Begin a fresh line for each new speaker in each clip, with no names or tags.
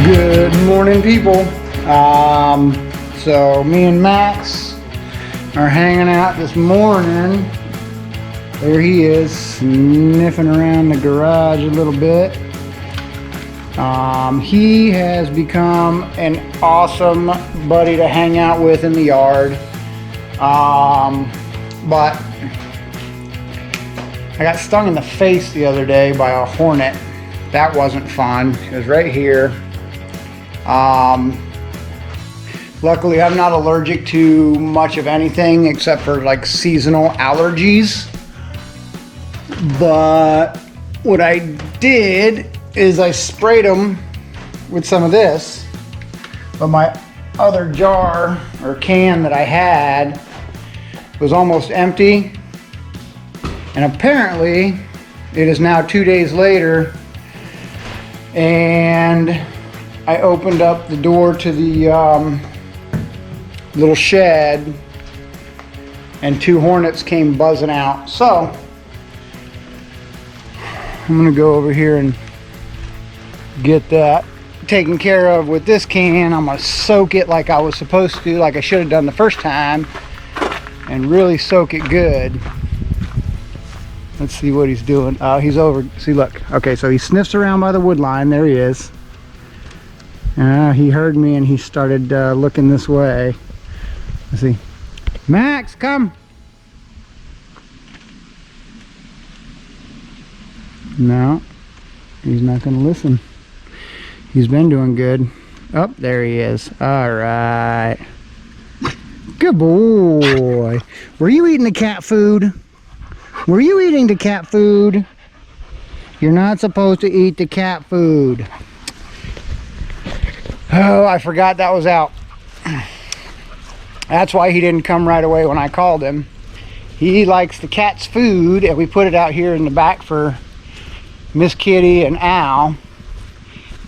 Good morning, people. So me and Max are hanging out this morning. There he is, sniffing around the garage a little bit. He has become an awesome buddy to hang out with in the yard. But I got stung in the face the other day by a hornet. That wasn't fun. It was right here. Luckily I'm not allergic to much of anything except for like seasonal allergies. But what I did is I sprayed them with some of this, but my other jar or can that I had was almost empty, and apparently it is now 2 days later, and I opened up the door to the little shed and 2 hornets came buzzing out. So I'm gonna go over here and get that taken care of with this can. I'm gonna soak it like I was supposed to, like I should have done the first time, and really soak it good. Let's see what he's doing. Oh, he's over. See, look. Okay, so he sniffs around by the wood line. There he is. He heard me and he started looking this way. Let's see. Max, come. No, he's not going to listen. He's been doing good. Oh, there he is. All right. Good boy. Were you eating the cat food? Were you eating the cat food? You're not supposed to eat the cat food. Oh, I forgot that was out. That's why he didn't come right away when I called him. He likes the cat's food, and we put it out here in the back for Miss Kitty and Al.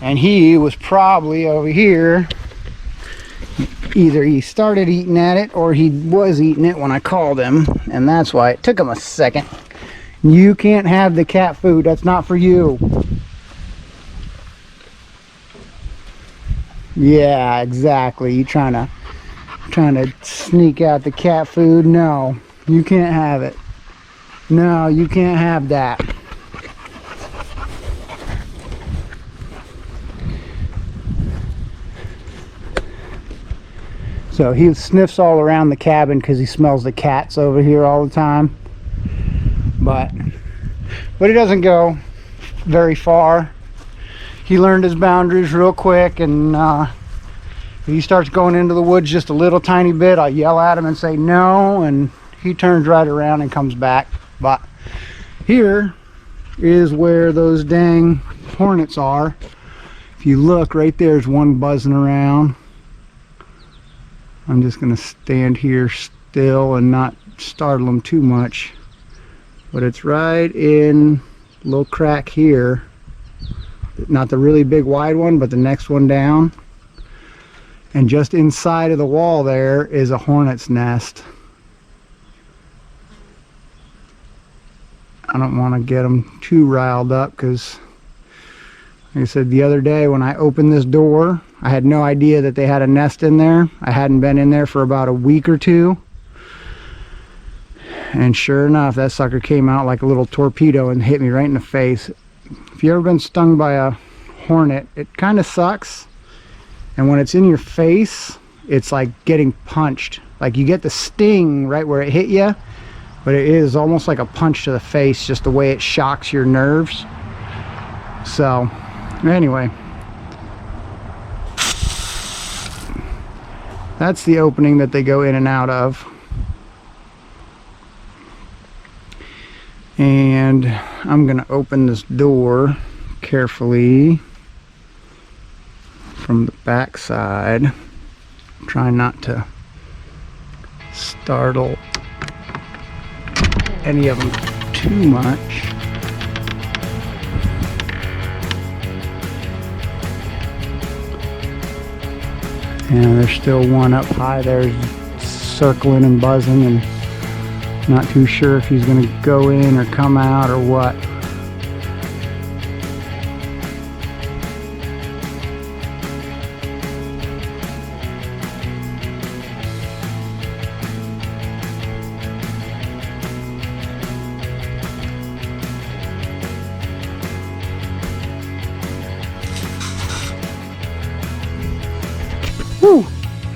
And he was probably over here. Either he started eating at it or he was eating it when I called him, and that's why it took him a second. You can't have the cat food. That's not for you. Yeah, exactly. You trying to sneak out the cat food? No, you can't have it. No, you can't have that. So he sniffs all around the cabin because he smells the cats over here all the time. But he doesn't go very far. He learned his boundaries real quick, and if he starts going into the woods just a little tiny bit, I yell at him and say no, and he turns right around and comes back. But here is where those dang hornets are. If you look, right there's one buzzing around. I'm just going to stand here still and not startle them too much. But it's right in a little crack here. Not the really big wide one, but the next one down. And just inside of the wall there is a hornet's nest. I don't want to get them too riled up because, like I said the other day when I opened this door, I had no idea that they had a nest in there. I hadn't been in there for about a week or two. And sure enough, that sucker came out like a little torpedo and hit me right in the face. If you've ever been stung by a hornet, it kind of sucks. And when it's in your face, it's like getting punched. Like you get the sting right where it hit you, but it is almost like a punch to the face, just the way it shocks your nerves. So, anyway. That's the opening that they go in and out of. And I'm going to open this door carefully from the back side. Try not to startle any of them too much. And there's still one up high there circling and buzzing, and not too sure if he's going to go in or come out or what.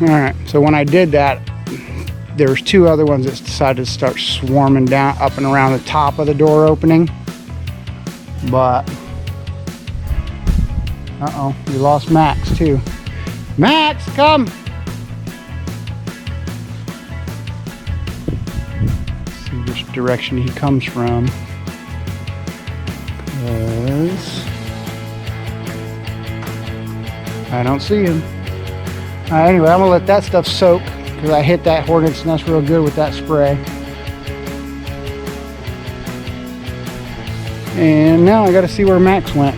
All right, so when I did that, there was 2 other ones that decided to start swarming down up and around the top of the door opening. But, uh-oh, we lost Max too. Max, come! Let's see which direction he comes from. 'Cause I don't see him. Anyway, I'm gonna let that stuff soak because I hit that hornet's nest real good with that spray. And now I gotta see where Max went.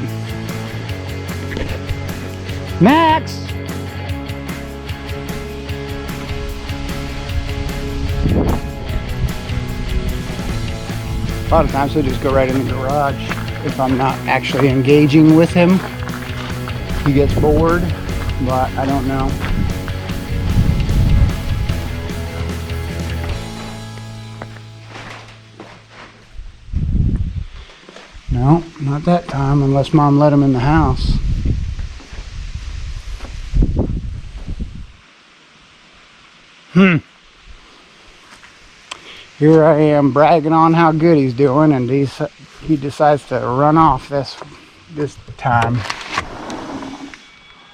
Max! A lot of times he'll just go right in the garage if I'm not actually engaging with him. He gets bored, but I don't know. No, not that time, unless Mom let him in the house. Here I am bragging on how good he's doing, and he decides to run off this time.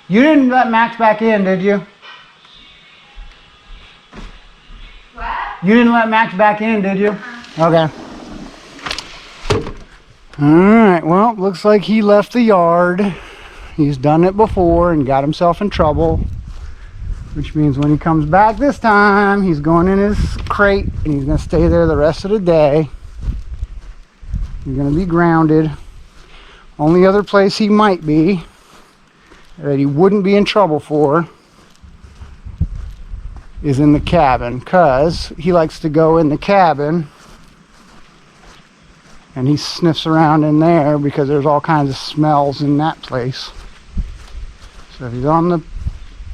You didn't let Max back in, did you?
What?
You didn't let Max back in, did you? Okay. Alright, well, looks like he left the yard. He's done it before and got himself in trouble. Which means when he comes back this time, he's going in his crate and he's going to stay there the rest of the day. He's going to be grounded. Only other place he might be that he wouldn't be in trouble for is in the cabin, because he likes to go in the cabin and he sniffs around in there because there's all kinds of smells in that place. So if he's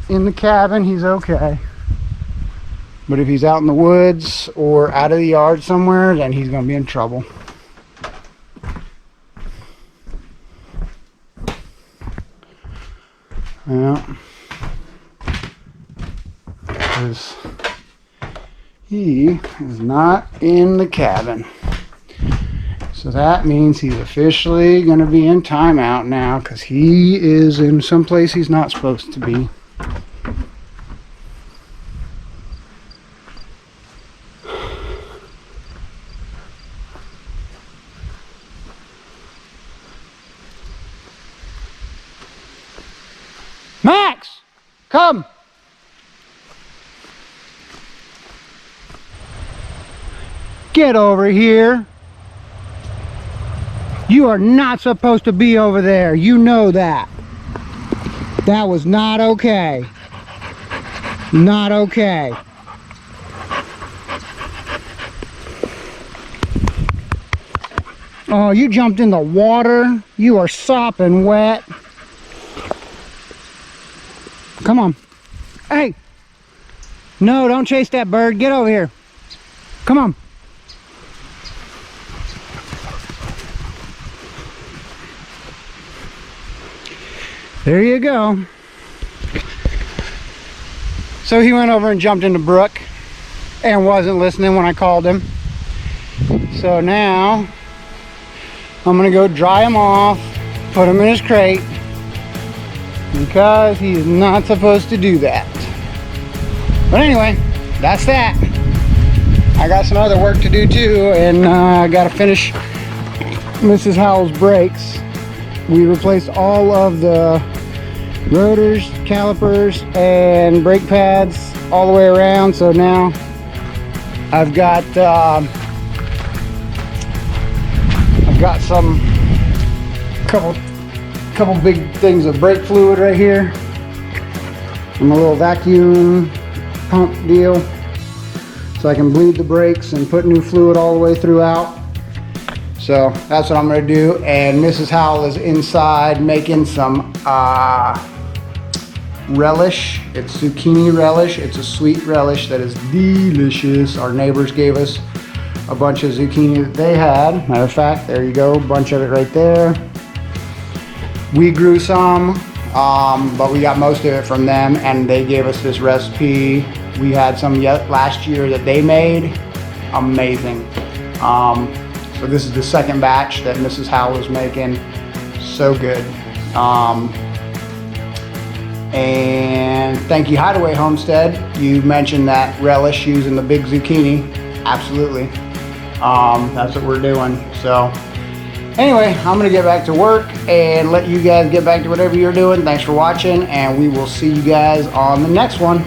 in the cabin, he's okay. But if he's out in the woods or out of the yard somewhere, then he's going to be in trouble. Yeah. Because he is not in the cabin. So that means he's officially going to be in timeout now, because he is in some place he's not supposed to be. Max, come. Get over here. You are not supposed to be over there. You know that. That was not okay. Not okay. Oh, you jumped in the water. You are sopping wet. Come on. Hey. No, don't chase that bird. Get over here. Come on. There you go. So he went over and jumped in the brook and wasn't listening when I called him. So now I'm gonna go dry him off, put him in his crate, because he's not supposed to do that. But anyway, that's that. I got some other work to do too, and I gotta finish Mrs. Howell's brakes. We replaced all of the rotors, calipers, and brake pads all the way around. So now I've got some couple big things of brake fluid right here, and a little vacuum pump deal, so I can bleed the brakes and put new fluid all the way throughout. So that's what I'm going to do. And Mrs. Howell is inside making some relish. It's zucchini relish. It's a sweet relish that is delicious. Our neighbors gave us a bunch of zucchini that they had. Matter of fact, there you go, a bunch of it right there. We grew some but we got most of it from them, and they gave us this recipe. We had some last year that they made. Amazing. So this is the second batch that Mrs. Howell is making. So good. And thank you, Hideaway Homestead. You mentioned that relish using the big zucchini. Absolutely. That's what we're doing. So anyway, I'm gonna get back to work and let you guys get back to whatever you're doing. Thanks for watching, and we will see you guys on the next one.